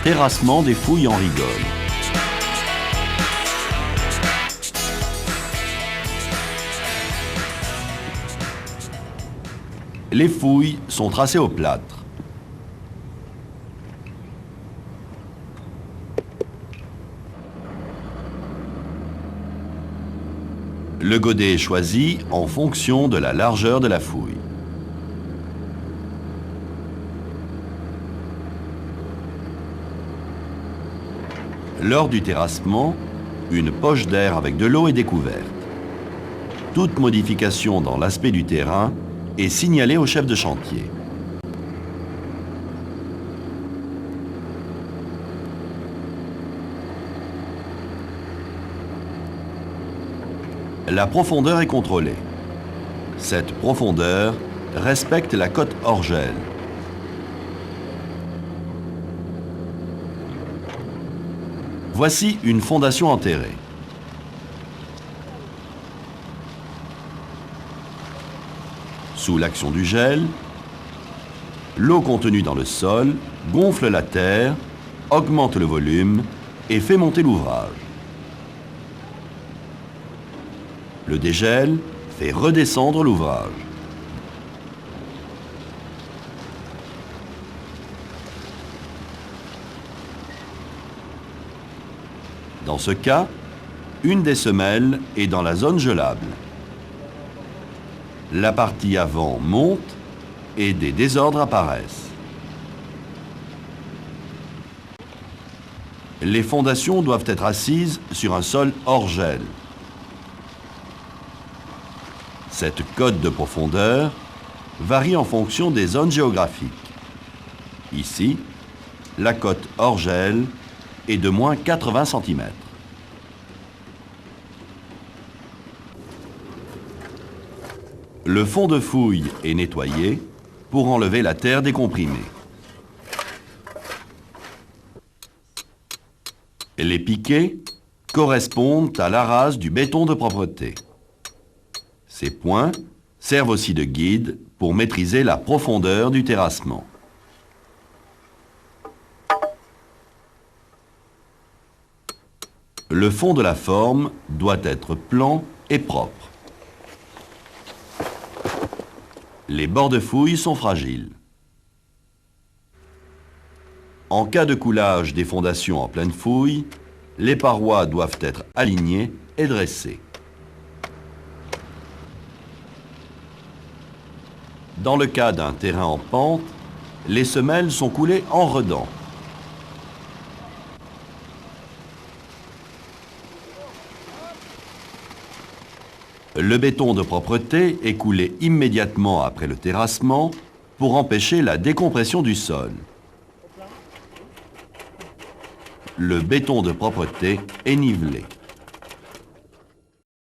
Terrassement des fouilles en rigole. Les fouilles sont tracées au plâtre. Le godet est choisi en fonction de la largeur de la fouille. Lors du terrassement, une poche d'air avec de l'eau est découverte. Toute modification dans l'aspect du terrain est signalée au chef de chantier. La profondeur est contrôlée. Cette profondeur respecte la cote hors gel. Voici une fondation enterrée. Sous l'action du gel, l'eau contenue dans le sol gonfle la terre, augmente le volume et fait monter l'ouvrage. Le dégel fait redescendre l'ouvrage. Dans ce cas, une des semelles est dans la zone gelable. La partie avant monte et des désordres apparaissent. Les fondations doivent être assises sur un sol hors gel. Cette cote de profondeur varie en fonction des zones géographiques. Ici, la cote hors gel est de moins 80 cm. Le fond de fouille est nettoyé pour enlever la terre décomprimée. Les piquets correspondent à la rase du béton de propreté. Ces points servent aussi de guide pour maîtriser la profondeur du terrassement. Le fond de la forme doit être plan et propre. Les bords de fouille sont fragiles. En cas de coulage des fondations en pleine fouille, les parois doivent être alignées et dressées. Dans le cas d'un terrain en pente, les semelles sont coulées en redans. Le béton de propreté est coulé immédiatement après le terrassement pour empêcher la décompression du sol. Le béton de propreté est nivelé.